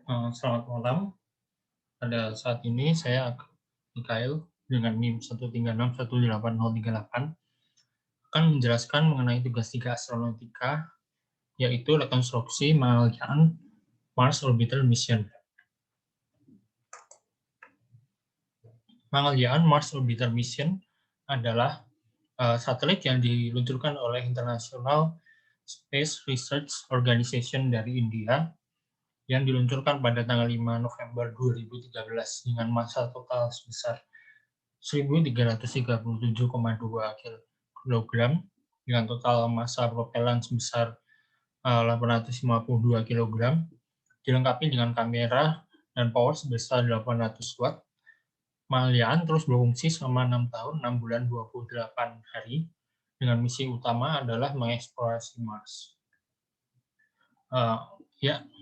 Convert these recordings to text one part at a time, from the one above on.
Selamat malam. Pada saat ini saya Mikael dengan NIM 1361838 akan menjelaskan mengenai tugas 3 astronautika, yaitu rekonstruksi Magellan Mars Orbital Mission. Magellan Mars Orbital Mission adalah satelit yang diluncurkan oleh International Space Research Organization dari India yang diluncurkan pada tanggal 5 November 2013 dengan massa total sebesar 1.337,2 kilogram dengan total massa propelan sebesar 852 kilogram, dilengkapi dengan kamera dan power sebesar 800 watt. Magellan terus berfungsi selama 6 tahun, 6 bulan, 28 hari, dengan misi utama adalah mengeksplorasi Mars.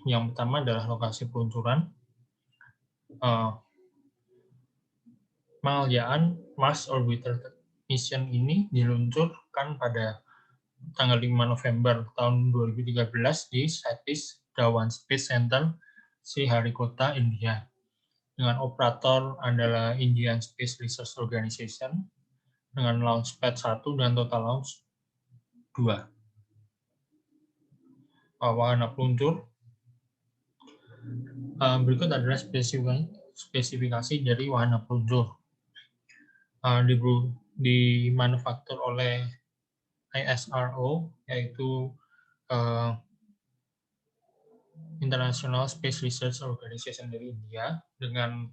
Yang pertama adalah lokasi peluncuran. Magellan Mars Orbiter Mission ini diluncurkan pada tanggal 5 November tahun 2013 di Satish Dhawan Space Center, Sriharikota, India. Dengan operator adalah Indian Space Research Organization dengan Launchpad 1 dan total launch 2. Wahana peluncur. Berikut adalah spesifikasi dari wahana peluncur. Dimanufaktur oleh ISRO, yaitu International Space Research Organization dari India, dengan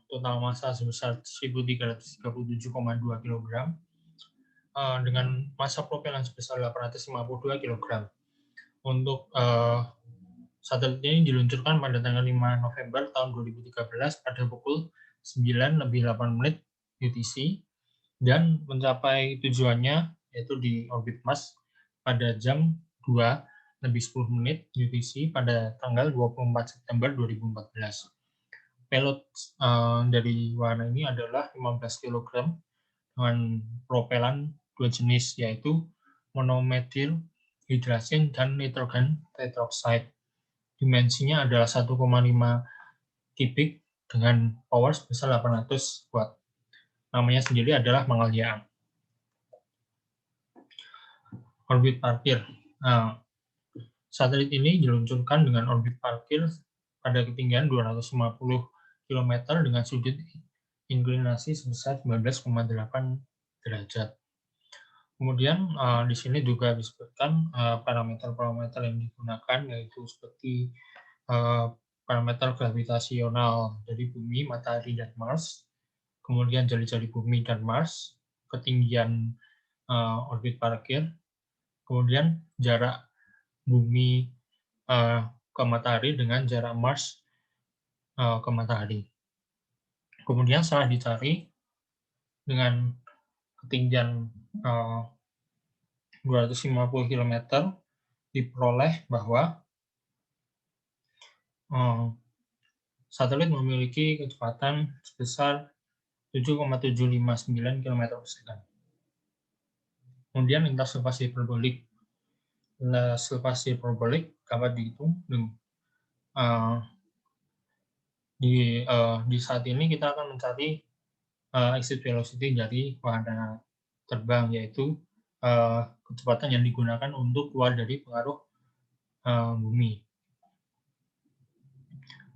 total massa sebesar 1.337,2 kg, dengan massa propelan sebesar 852 kg. Untuk satelit ini diluncurkan pada tanggal 5 November tahun 2013 pada pukul 9:08 UTC dan mencapai tujuannya yaitu di orbit Mars pada jam 2:10 UTC pada tanggal 24 September 2014. Payload dari wahana ini adalah 15 kg dengan propelan dua jenis, yaitu monomethyl hydrazine dan nitrogen tetroxide. Dimensinya adalah 1,5 kubik dengan power sebesar 800 watt. Namanya sendiri adalah Magellan. Orbit parkir. Satelit ini diluncurkan dengan orbit parkir pada ketinggian 250 km dengan sudut inklinasi sebesar 19,8 derajat. Kemudian di sini juga disebutkan parameter-parameter yang digunakan, yaitu seperti parameter gravitasional dari bumi, matahari, dan Mars, kemudian jari-jari bumi dan Mars, ketinggian orbit parkir, kemudian jarak bumi ke matahari dengan jarak Mars ke matahari. Kemudian setelah dicari dengan ketinggian 250 km, diperoleh bahwa satelit memiliki kecepatan sebesar 7,759 km per second. Kemudian lintas lepas hiperbolik. Lintas lepas hiperbolik dapat dihitung di saat ini kita akan mencari exit velocity dari wahana terbang, yaitu kecepatan yang digunakan untuk keluar dari pengaruh bumi.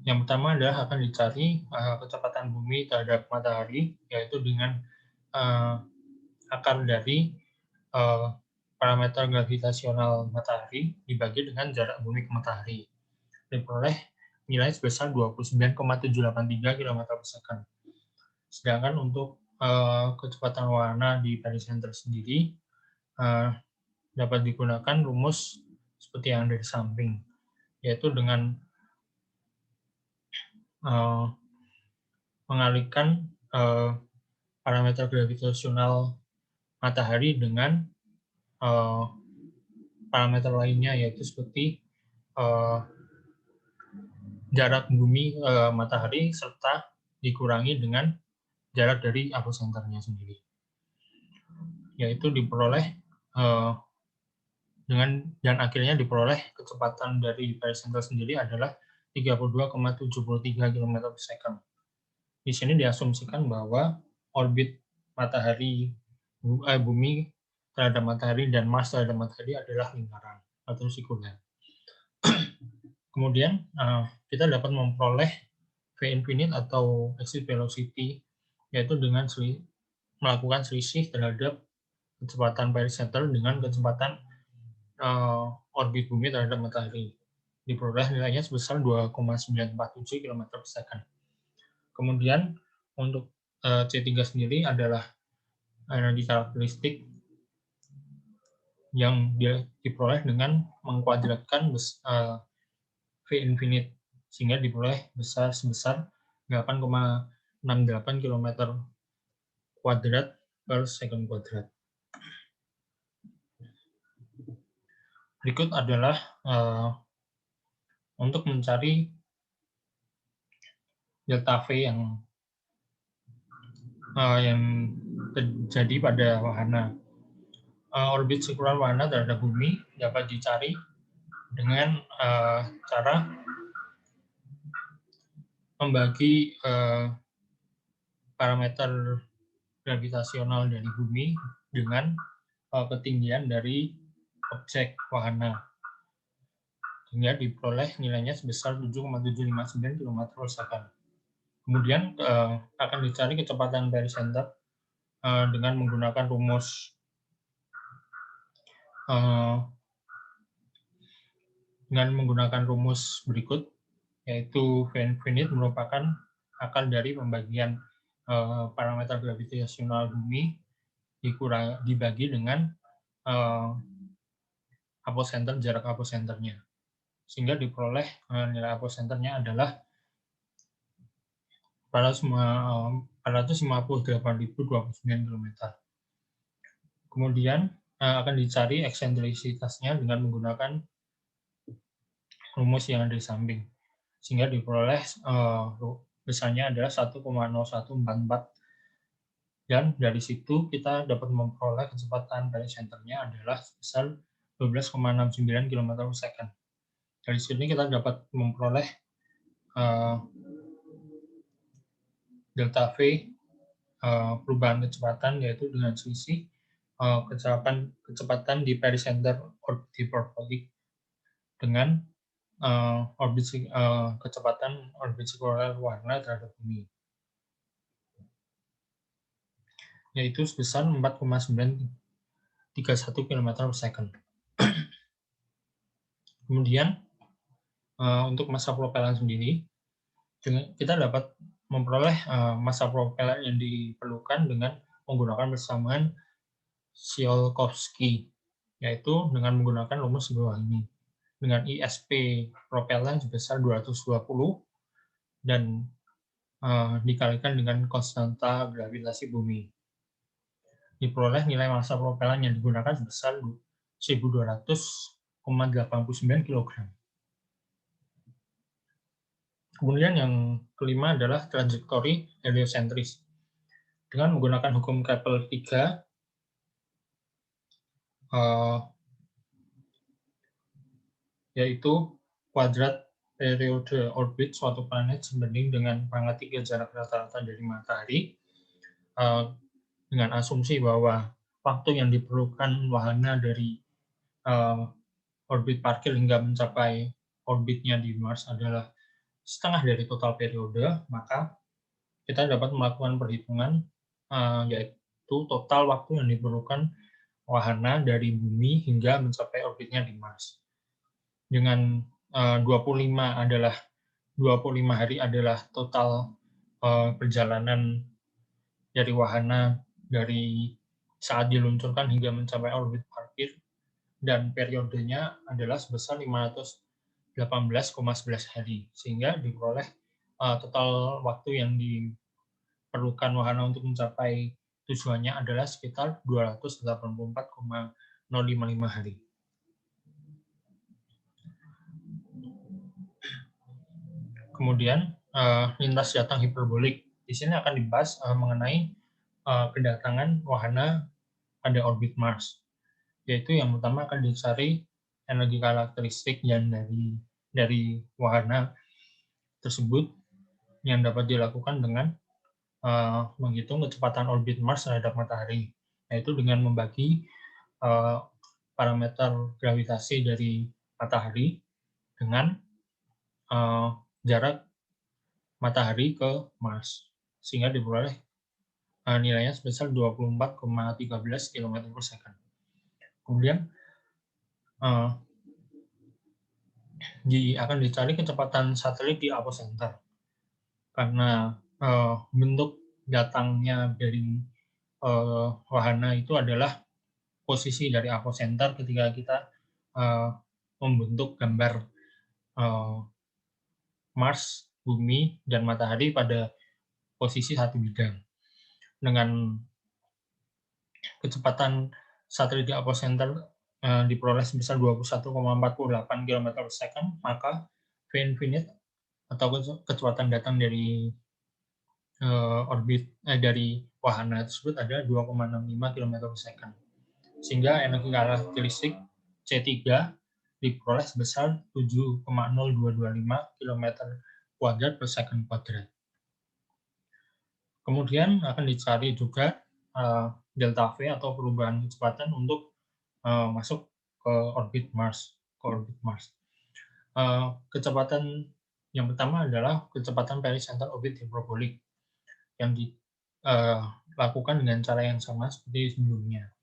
Yang pertama adalah akan dicari kecepatan bumi terhadap matahari, yaitu dengan akar dari parameter gravitasional matahari dibagi dengan jarak bumi ke matahari. Diperoleh nilai sebesar 29,783 km per second. Sedangkan untuk kecepatan wahana di periscenter sendiri dapat digunakan rumus seperti yang ada di samping, yaitu dengan mengalihkan parameter gravitasional matahari dengan parameter lainnya, yaitu seperti jarak bumi matahari serta dikurangi dengan jarak dari aposenternya sendiri, yaitu diperoleh dan akhirnya diperoleh kecepatan dari periscenter sendiri adalah 32,73 km per second. Di sini diasumsikan bahwa orbit matahari, bumi terhadap matahari dan Mars terhadap matahari adalah lingkaran atau sirkular. Kemudian kita dapat memperoleh V infinite atau exit velocity, yaitu dengan melakukan selisih terhadap kecepatan perimeter dengan kecepatan orbit bumi terhadap matahari. Diperoleh nilainya sebesar 2,947 km per second. Kemudian untuk C3 sendiri adalah energi karakteristik yang diperoleh dengan mengkuadratkan V infinite, sehingga diperoleh sebesar 8,68 km kuadrat per second kuadrat. Berikut adalah untuk mencari delta V yang terjadi pada wahana. Orbit sirkular wahana terhadap bumi dapat dicari dengan cara membagi parameter gravitasional dari bumi dengan ketinggian dari objek wahana, sehingga diperoleh nilainya sebesar 7,759 km per second. Kemudian akan dicari kecepatan perimeter dengan menggunakan rumus berikut, yaitu V infinite merupakan akar dari pembagian parameter gravitasional bumi dibagi dengan jarak aposenternya, sehingga diperoleh nilai aposenternya adalah 458.029 km. Kemudian akan dicari eksentrisitasnya dengan menggunakan rumus yang ada di samping, sehingga diperoleh besarnya adalah 1,0144, dan dari situ kita dapat memperoleh kecepatan perimeternya adalah sebesar 12,69 km per second. Dari sini kita dapat memperoleh delta V perubahan kecepatan, yaitu dengan selisih kecepatan di perimeter orbit hiperbolik dengan kecepatan orbit sirkular wahana terhadap bumi, yaitu sebesar 4,931 km per second. Kemudian untuk massa propelan sendiri, kita dapat memperoleh massa propelan yang diperlukan dengan menggunakan persamaan Tsiolkovsky, yaitu dengan menggunakan rumus di bawah ini, dengan ISP propelan sebesar 220 dan dikalikan dengan konstanta gravitasi bumi. Diperoleh nilai massa propelan yang digunakan sebesar 1.200,89 kg. Kemudian yang kelima adalah trajektori heliosentris. Dengan menggunakan hukum Kepler 3, yaitu kuadrat periode orbit suatu planet sebanding dengan pangkat 3 jarak rata-rata dari matahari, dengan asumsi bahwa waktu yang diperlukan wahana dari orbit parkir hingga mencapai orbitnya di Mars adalah setengah dari total periode, maka kita dapat melakukan perhitungan yaitu total waktu yang diperlukan wahana dari bumi hingga mencapai orbitnya di Mars. Dengan 25 hari adalah total perjalanan dari wahana dari saat diluncurkan hingga mencapai orbit parkir, dan periodenya adalah sebesar 518,11 hari, sehingga diperoleh total waktu yang diperlukan wahana untuk mencapai tujuannya adalah sekitar 284,055 hari. Kemudian lintas datang hiperbolik. Di sini akan dibahas mengenai kedatangan wahana pada orbit Mars, yaitu yang pertama akan dicari energi karakteristik yang dari wahana, tersebut yang dapat dilakukan dengan menghitung kecepatan orbit Mars terhadap matahari, yaitu dengan membagi parameter gravitasi dari matahari dengan jarak matahari ke Mars, sehingga diperoleh nilainya sebesar 24,13 km per second. Kemudian akan dicari kecepatan satelit di apocenter, karena bentuk datangnya dari wahana itu adalah posisi dari apocenter ketika kita membentuk gambar Mars, Bumi, dan Matahari pada posisi satu bidang. Dengan kecepatan satelit di apocenter diperoleh sebesar 21,48 km per second, maka V infinite atau kecepatan datang dari dari wahana tersebut adalah 2,65 km per second. Sehingga energi karakteristik C3 diperoleh sebesar 7,0225 km kuadrat per second kuadrat. Kemudian akan dicari juga delta V atau perubahan kecepatan untuk masuk ke orbit Mars. Kecepatan yang pertama adalah kecepatan pericenter orbit hyperbolic yang dilakukan dengan cara yang sama seperti sebelumnya.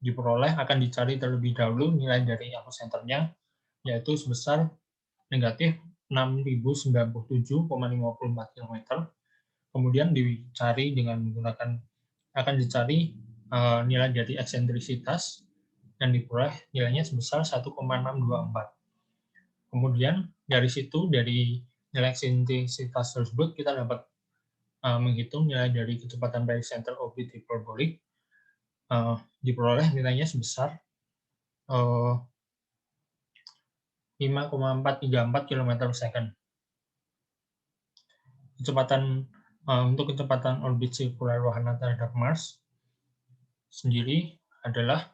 Diperoleh akan dicari terlebih dahulu nilai dari apocenternya, yaitu sebesar negatif 6.097,54 km. Kemudian dicari dengan menggunakan nilai dari eksentrisitas dan diperoleh nilainya sebesar 1,624. Kemudian dari situ, dari nilai eksentrisitas tersebut, kita dapat menghitung nilai dari kecepatan pericenter orbit hyperbolic. Diperoleh nilainya sebesar 5,434 km per second. Untuk kecepatan orbit sirkular wahana terhadap Mars sendiri adalah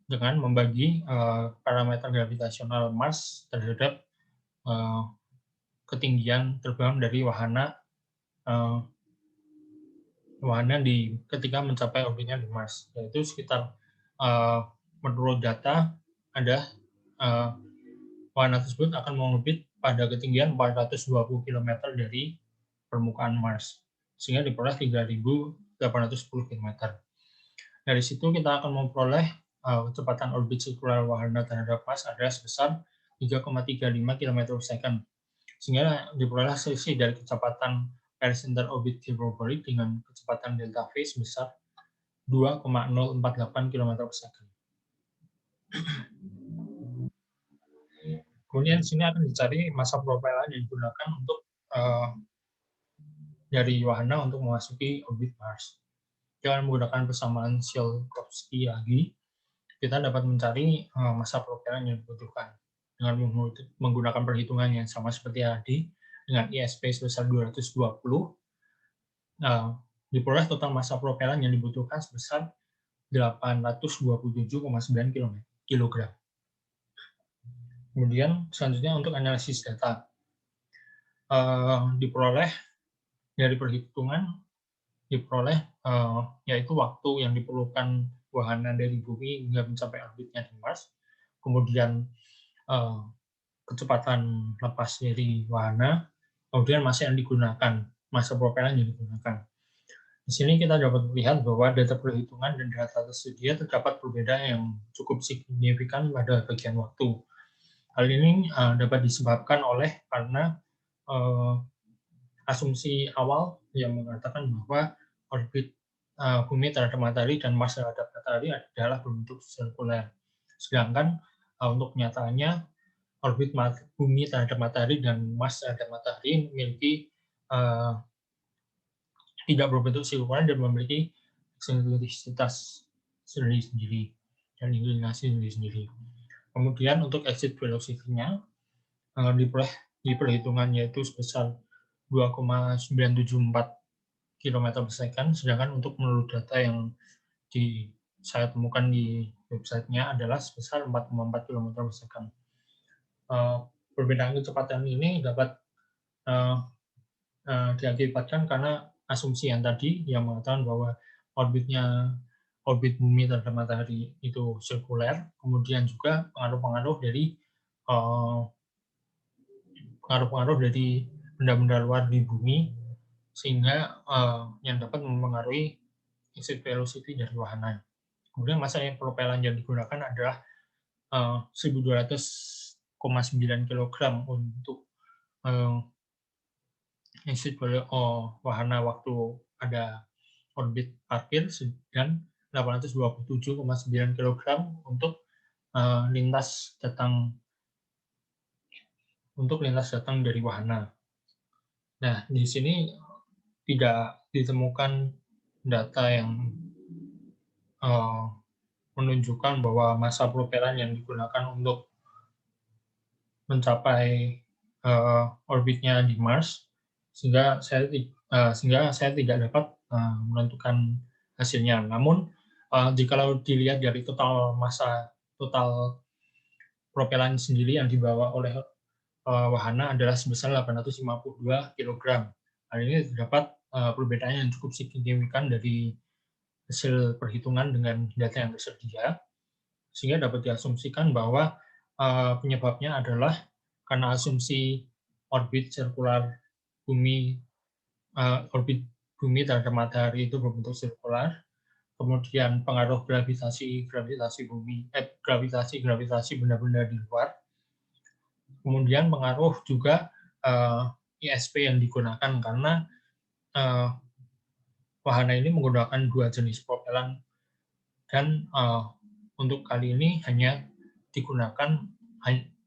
dengan membagi parameter gravitasional Mars terhadap ketinggian terbang dari wahana ketika mencapai orbitnya di Mars, yaitu sekitar menurut data ada wahana tersebut akan mengorbit pada ketinggian 420 km dari permukaan Mars, sehingga diperoleh 3.810 km. Dari situ kita akan memperoleh kecepatan orbit sirkular wahana terhadap Mars adalah sebesar 3,35 km per second, sehingga diperoleh selisih dari kecepatan pericenter orbit hyperbolic dengan kecepatan delta V sebesar 2,048 km per second. Kemudian di sini akan dicari massa propelan yang digunakan untuk dari wahana untuk memasuki orbit Mars. Dengan menggunakan persamaan Tsiolkovsky-Yagi, kita dapat mencari massa propelan yang dibutuhkan dengan menggunakan perhitungan yang sama seperti tadi dengan ISP sebesar 220. Diperoleh total massa propelan yang dibutuhkan sebesar 827,9 kg. Kemudian selanjutnya untuk analisis data, diperoleh dari perhitungan yaitu waktu yang diperlukan wahana dari Bumi hingga mencapai orbitnya di Mars, kemudian kecepatan lepas dari wahana, kemudian massa yang digunakan, massa propelan yang digunakan. Di sini kita dapat melihat bahwa data perhitungan dan data tersedia terdapat perbedaan yang cukup signifikan pada bagian waktu. Hal ini dapat disebabkan karena asumsi awal yang mengatakan bahwa orbit Bumi terhadap matahari dan Mars terhadap matahari adalah berbentuk sirkuler. Sedangkan untuk kenyataannya orbit Bumi terhadap matahari dan Mars terhadap matahari memiliki tidak berbentuk sirkuler dan memiliki eksentrisitas sendiri-sendiri dan inklinasi sendiri-sendiri. Kemudian untuk exit velocity-nya diperoleh di perhitungan yaitu sebesar 2,974 km per second, sedangkan untuk menurut data yang saya temukan di websitenya adalah sebesar 4,4 km per second. Perbedaan kecepatan ini dapat uh, diakibatkan karena asumsi yang tadi yang mengatakan bahwa orbit bumi terhadap matahari itu sirkuler, kemudian juga pengaruh-pengaruh dari benda-benda luar di bumi, sehingga yang dapat mempengaruhi exit velocity dari wahana. Kemudian massa propelan yang digunakan adalah 1.200,9 kg untuk exit wahana waktu ada orbit parkir, dan 827,9 kg untuk lintas datang dari wahana. Nah, di sini tidak ditemukan data yang menunjukkan bahwa massa propelan yang digunakan untuk mencapai orbitnya di Mars, sehingga saya tidak dapat menentukan hasilnya. Namun, jikalau dilihat dari total propelan sendiri yang dibawa oleh wahana adalah sebesar 852 kg. Hal ini terdapat perbedaan yang cukup signifikan dari hasil perhitungan dengan data yang tersedia, sehingga dapat diasumsikan bahwa penyebabnya adalah karena asumsi orbit sirkular bumi orbit bumi terhadap matahari itu berbentuk sirkular, kemudian pengaruh gravitasi benda-benda di luar, kemudian pengaruh juga ISP yang digunakan karena wahana ini menggunakan dua jenis propelan, dan untuk kali ini hanya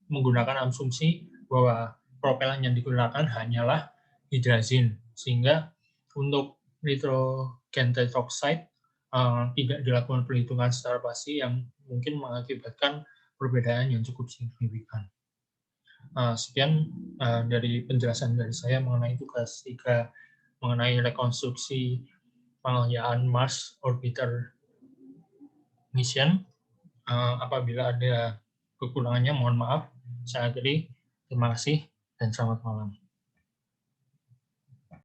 menggunakan asumsi bahwa propelan yang digunakan hanyalah hidrazin, sehingga untuk nitrogen tetroxide tidak dilakukan perhitungan secara pasti yang mungkin mengakibatkan perbedaan yang cukup signifikan. Sekian dari penjelasan dari saya mengenai tugas 3 mengenai rekonstruksi pengelihatan Mars Orbiter Mission. Apabila ada kekurangannya, mohon maaf. Saya akhiri. Terima kasih dan selamat malam.